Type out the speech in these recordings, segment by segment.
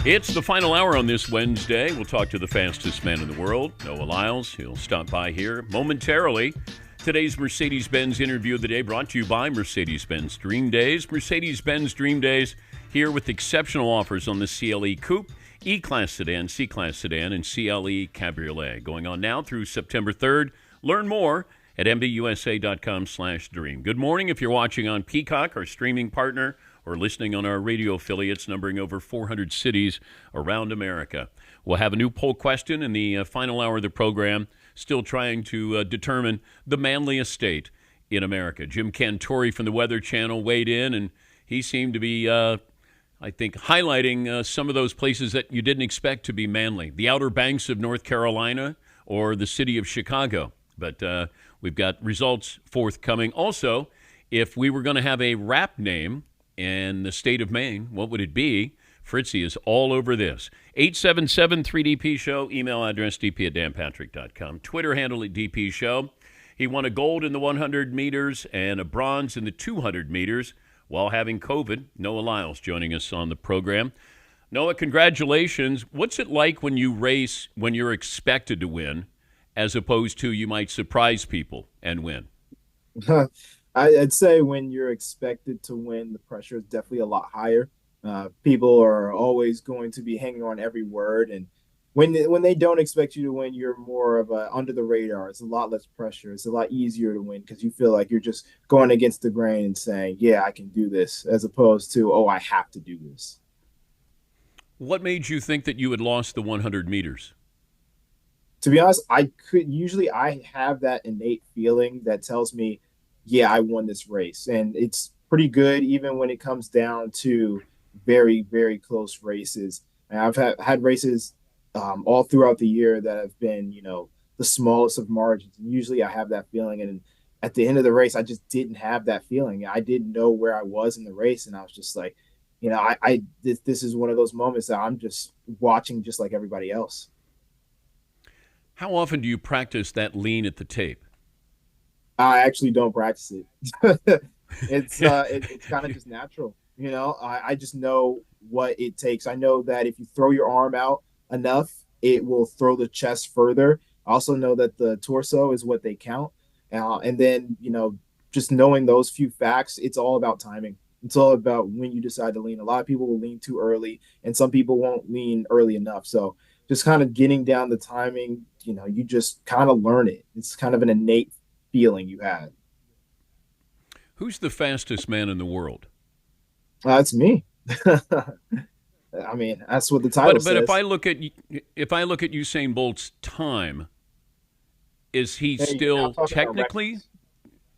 It's the final hour on this Wednesday. We'll talk to the fastest man in the world, Noah Lyles. He'll stop by here momentarily. Today's Mercedes-Benz interview of the day brought to you by Mercedes-Benz Dream Days. Mercedes-Benz Dream Days here with exceptional offers on the CLE Coupe, E-Class Sedan, C-Class Sedan, and CLE Cabriolet. Going on now through September 3rd. Learn more at mbusa.com/dream. Good morning if you're watching on Peacock, our streaming partner, or listening on our radio affiliates numbering over 400 cities around America. We'll have a new poll question in the final hour of the program, still trying to determine the manliest state in America. Jim Cantori from the Weather Channel weighed in, and he seemed to be, I think, highlighting some of those places that you didn't expect to be manly. The Outer Banks of North Carolina or the city of Chicago. But we've got results forthcoming. Also, if we were going to have a rap name in the state of Maine, what would it be? Fritzy is all over this. 877-3DP Show, email address dp@danpatrick.com, Twitter handle at DP Show. He won a gold in the 100 meters and a bronze in the 200 meters while having COVID. Noah Lyles joining us on the program. Noah, congratulations. What's it like when you race when you're expected to win as opposed to you might surprise people and win? I'd say when you're expected to win, the pressure is definitely a lot higher. People are always going to be hanging on every word, and when they don't expect you to win, you're more of a under the radar. It's a lot less pressure. It's a lot easier to win because you feel like you're just going against the grain and saying, "Yeah, I can do this," as opposed to, "Oh, I have to do this." What made you think that you had lost the 100 meters? To be honest, I have that innate feeling that tells me, yeah, I won this race. And it's pretty good even when it comes down to very, very close races. And I've had races all throughout the year that have been, the smallest of margins. And usually I have that feeling. And at the end of the race, I just didn't have that feeling. I didn't know where I was in the race. And I was just like, this is one of those moments that I'm just watching just like everybody else. How often do you practice that lean at the tape? I actually don't practice it. It's kind of just natural, I just know what it takes. I know that if you throw your arm out enough, it will throw the chest further. I also know that the torso is what they count, and then just knowing those few facts, it's all about timing. It's all about when you decide to lean. A lot of people will lean too early, and some people won't lean early enough. So just kind of getting down the timing, you just kind of learn it. It's kind of an innate feeling you had. Who's the fastest man in the world? It's me. I mean, that's what the title But says. if I look at Usain Bolt's time, is he Hey, you're now still talking about technically? records.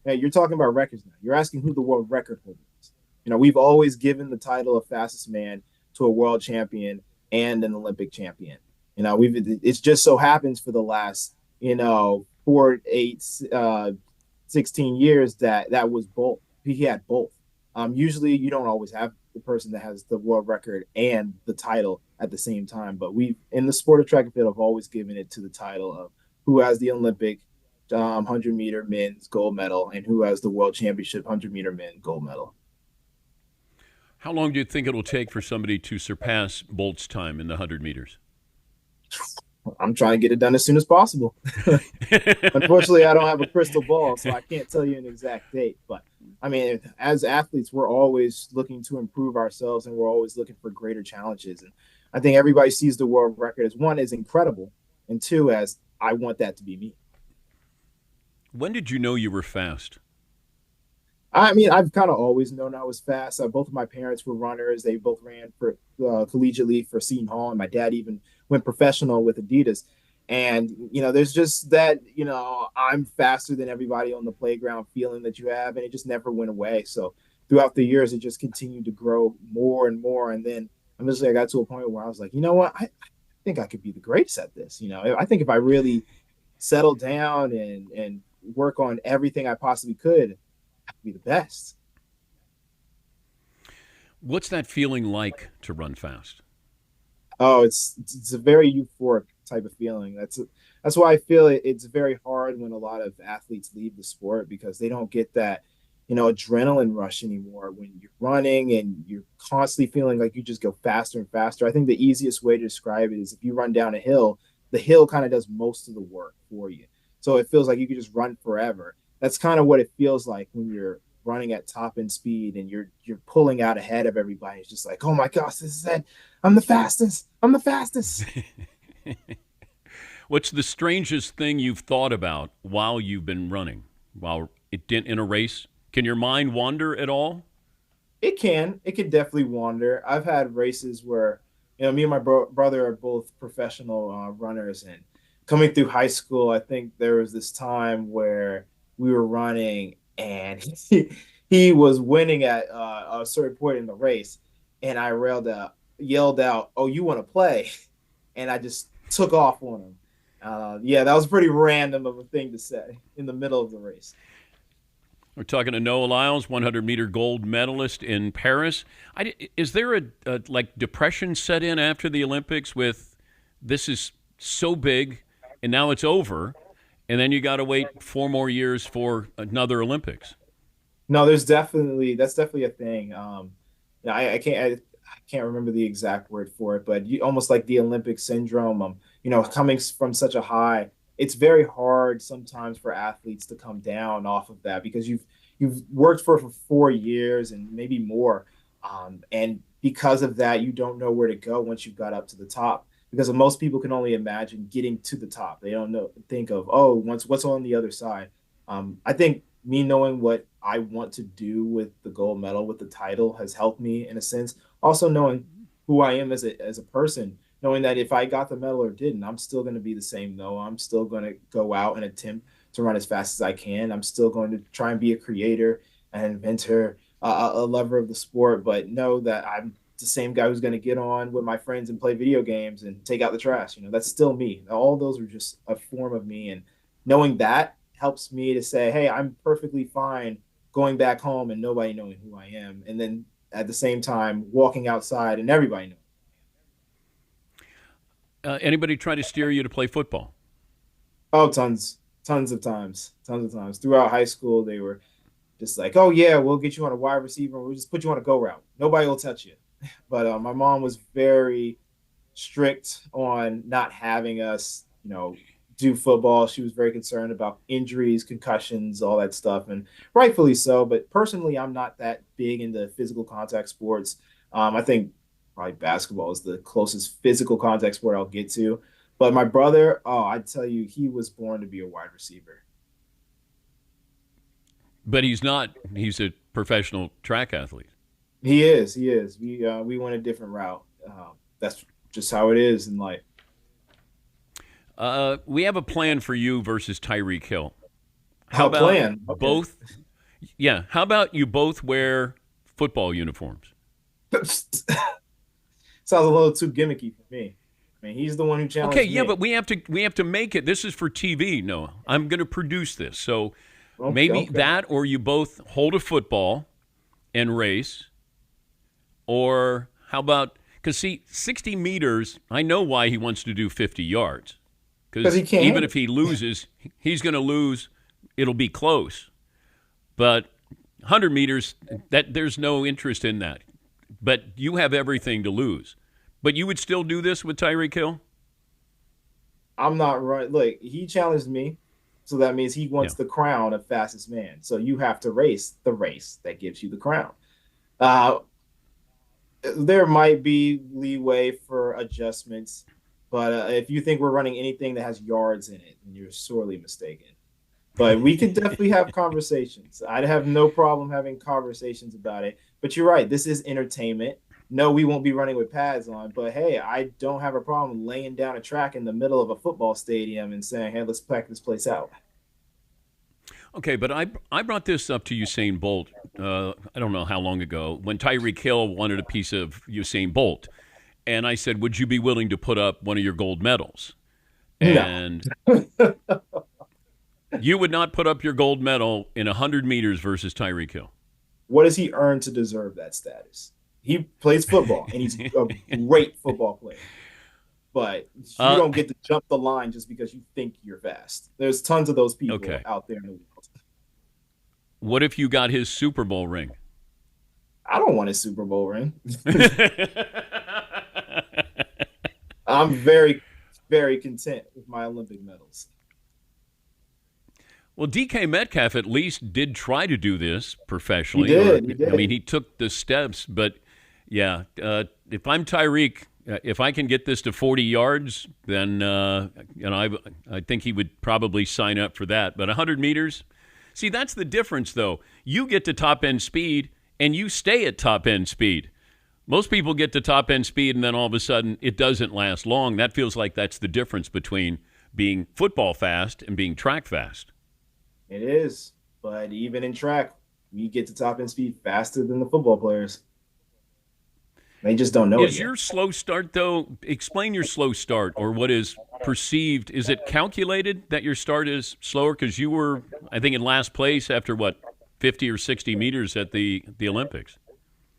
Hey, you're talking about records now. You're asking who the world record holder is. We've always given the title of fastest man to a world champion and an Olympic champion. It's just so happens for the last, 4, 8, 16 years that was both. He had both. Usually you don't always have the person that has the world record and the title at the same time, but we in the sport of track and field have always given it to the title of who has the Olympic 100-meter men's gold medal and who has the world championship 100-meter men gold medal. How long do you think it'll take for somebody to surpass Bolt's time in the 100 meters? I'm trying to get it done as soon as possible. Unfortunately, I don't have a crystal ball, so I can't tell you an exact date. But I mean, as athletes, we're always looking to improve ourselves, and we're always looking for greater challenges. And I think everybody sees the world record as one, as incredible, and two, as I want that to be me. When did you know you were fast? I mean, I've kind of always known I was fast. Both of my parents were runners. They both ran for collegiately for Seton Hall, and my dad even went professional with Adidas. And there's just that I'm faster than everybody on the playground feeling that you have, and it just never went away. So throughout the years, it just continued to grow more and more. And then eventually, I got to a point where I was like, you know what, I think I could be the greatest at this. I think if I really settle down and work on everything I possibly could be the best. What's that feeling like to run fast? Oh, it's a very euphoric type of feeling. That's why I feel it's very hard when a lot of athletes leave the sport because they don't get that adrenaline rush anymore when you're running and you're constantly feeling like you just go faster and faster. I think the easiest way to describe it is if you run down a hill, the hill kind of does most of the work for you. So it feels like you could just run forever. That's kind of what it feels like when you're running at top end speed and you're pulling out ahead of everybody. It's just like, oh my gosh, this is it. I'm the fastest. I'm the fastest. What's the strangest thing you've thought about while you've been running, while in a race? Can your mind wander at all? It can definitely wander. I've had races where, me and my brother are both professional runners, and coming through high school, I think there was this time where we were running and he was winning at a certain point in the race, and I yelled out, "Oh, you want to play?" And I just took off on him. Yeah, that was pretty random of a thing to say in the middle of the race. We're talking to Noah Lyles, 100-meter gold medalist in Paris. Is there a like depression set in after the Olympics with this is so big and now it's over, and then you got to wait 4 more years for another Olympics? No, that's definitely a thing. I can't remember the exact word for it, but almost like the Olympic syndrome. Coming from such a high, it's very hard sometimes for athletes to come down off of that because you've worked for 4 years and maybe more, and because of that, you don't know where to go once you've got up to the top. Because most people can only imagine getting to the top. They don't think of once what's on the other side. I think me knowing what I want to do with the gold medal, with the title, has helped me in a sense. Also knowing who I am as a person, knowing that if I got the medal or didn't, I'm still going to be the same. Though I'm still going to go out and attempt to run as fast as I can. I'm still going to try and be a creator, an inventor, a lover of the sport, but know that I'm the same guy who's going to get on with my friends and play video games and take out the trash. That's still me. All those are just a form of me, and knowing that helps me to say, hey, I'm perfectly fine going back home and nobody knowing who I am, and then at the same time walking outside and everybody knows. Anybody try to steer you to play football? Oh, tons of times throughout high school. They were just like, oh yeah, we'll get you on a wide receiver. We'll just put you on a go route. Nobody will touch you. But my mom was very strict on not having us, do football. She was very concerned about injuries, concussions, all that stuff, and rightfully so. But personally, I'm not that big into physical contact sports. I think probably basketball is the closest physical contact sport I'll get to. But my brother, oh, I tell you, he was born to be a wide receiver. But he's not. He's a professional track athlete. He is. He is. We went a different route. That's just how it is in life. We have a plan for you versus Tyreek Hill. How How about plan? Okay. both? Yeah. How about you both wear football uniforms? Sounds a little too gimmicky for me. I mean, he's the one who Okay. challenged Yeah, me. but we have to make it. This is for TV. Noah, I'm going to produce this. So Okay, maybe okay. that, or you both hold a football and race, or how about? Because see, 60 meters. I know why he wants to do 50 yards. Because he Because can't even handle if he loses, he's going to lose. It'll be close. But 100 meters, that there's no interest in that. But you have everything to lose. But you would still do this with Tyreek Hill? I'm not right. Look, he challenged me, so that means he Yeah. wants the crown of fastest man. So you have to race the race that gives you the crown. Uh, there might be leeway for adjustments, but if you think we're running anything that has yards in it, then you're sorely mistaken. But we could definitely have conversations. I'd have no problem having conversations about it. But you're right, this is entertainment. No, we won't be running with pads on, but hey, I don't have a problem laying down a track in the middle of a football stadium and saying, hey, let's pack this place out. Okay, but I brought this up to Usain Bolt. I don't know how long ago when Tyreek Hill wanted a piece of Usain Bolt, and I said, "Would you be willing to put up one of your gold medals?" No. And you would not put up your gold medal in 100 meters versus Tyreek Hill. What has he earned to deserve that status? He plays football and he's a great football player. But you uh, don't get to jump the line just because you think you're fast. There's tons of those people okay. out there in the world. What if you got his Super Bowl ring? I don't want a Super Bowl ring. I'm very, very content with my Olympic medals. Well, DK Metcalf at least did try to do this professionally. He did. I mean, he took the steps, but yeah, if I'm Tyreek, if I can get this to 40 yards, then I think he would probably sign up for that. But 100 meters, see, that's the difference, though. You get to top-end speed, and you stay at top-end speed. Most people get to top-end speed, and then all of a sudden it doesn't last long. That feels like that's the difference between being football fast and being track fast. It is, but even in track, we get to top-end speed faster than the football players. They just don't know it yet. Is your slow start, though, explain your slow start or what is perceived. Is it calculated that your start is slower? Because you were, I think, in last place after, 50 or 60 meters at the Olympics?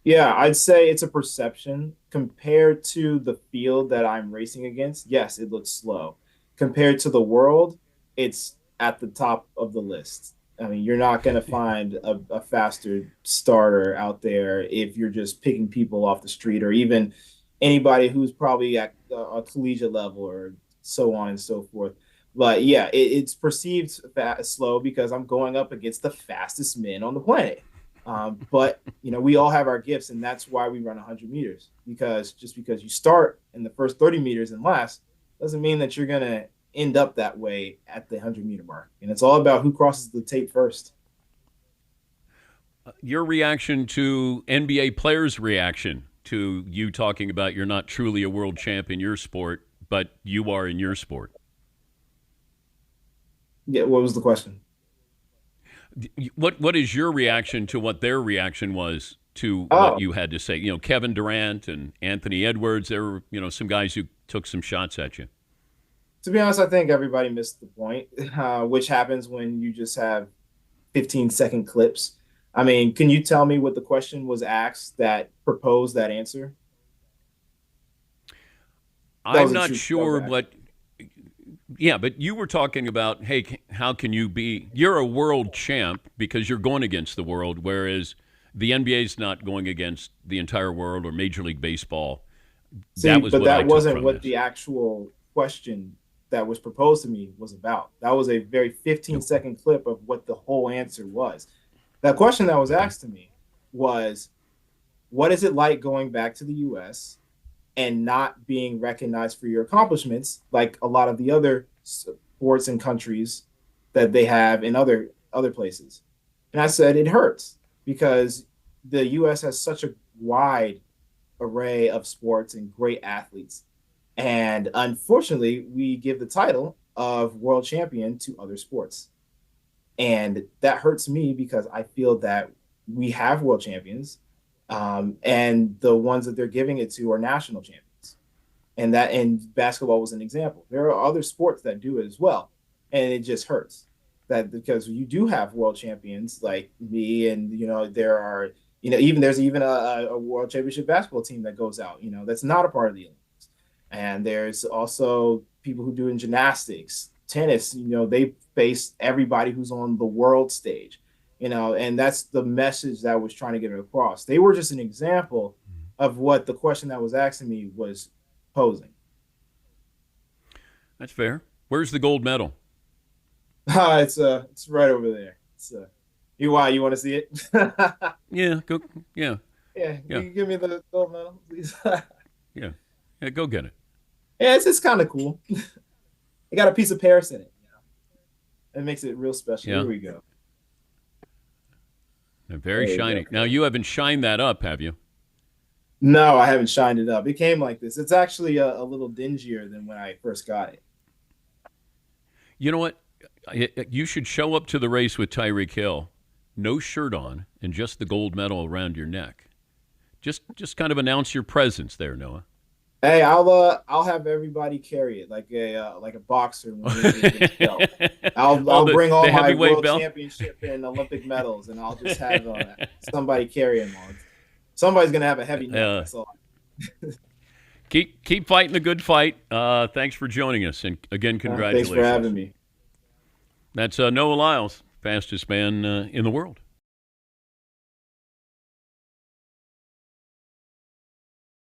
Yeah, I'd say it's a perception. Compared to the field that I'm racing against, yes, it looks slow. Compared to the world, it's at the top of the list. I mean, you're not going to find a faster starter out there if you're just picking people off the street, or even anybody who's probably at a collegiate level or so on and so forth. But yeah, it's perceived slow because I'm going up against the fastest men on the planet. But we all have our gifts, and that's why we run 100 meters. Because just because you start in the first 30 meters and last doesn't mean that you're going to end up that way at the 100-meter mark. And it's all about who crosses the tape first. Your reaction to NBA players' reaction to you talking about you're not truly a world champ in your sport, but you are in your sport. Yeah, what was the question? What is your reaction to what their reaction was to what you had to say? Kevin Durant and Anthony Edwards, there were, some guys who took some shots at you. To be honest, I think everybody missed the point, which happens when you just have 15-second clips. I mean, can you tell me what the question was asked that proposed that answer? I'm not sure what. Yeah, but you were talking about, hey, how can you be? You're a world champ because you're going against the world, whereas the NBA's not going against the entire world or Major League Baseball. That wasn't what the actual question that was proposed to me was about. That was a very 15-second clip of what the whole answer was. That question that was asked to me was, what is it like going back to the U.S. and not being recognized for your accomplishments like a lot of the other sports and countries that they have in other places? And I said, it hurts because the U.S. has such a wide array of sports and great athletes. And unfortunately, we give the title of world champion to other sports. And that hurts me because I feel that we have world champions, and the ones that they're giving it to are national champions. And basketball was an example. There are other sports that do it as well. And it just hurts that because you do have world champions like me, and, there are, there's even a world championship basketball team that goes out, that's not a part of the Olympics. And there's also people who do in gymnastics, tennis, they face everybody who's on the world stage, and that's the message that I was trying to get across. They were just an example of what the question that was asking me was posing. That's fair. Where's the gold medal? It's right over there. You want to see it? Yeah, go. Yeah. Yeah. Can you give me the gold medal, please? Yeah, go get it. Yeah, it's kind of cool. It got a piece of Paris in it. It makes it real special. Yeah. Here we go. Very shiny. Now, you haven't shined that up, have you? No, I haven't shined it up. It came like this. It's actually a little dingier than when I first got it. You know what? You should show up to the race with Tyreek Hill, no shirt on, and just the gold medal around your neck. Just kind of announce your presence there, Noah. Hey, I'll have everybody carry it like a boxer. When I'll bring all my world championship and Olympic medals, and I'll just have somebody carry them all. Somebody's gonna have a heavy neck. That's all. Keep fighting the good fight. Thanks for joining us, and again, congratulations. Thanks for having me. That's Noah Lyles, fastest man in the world.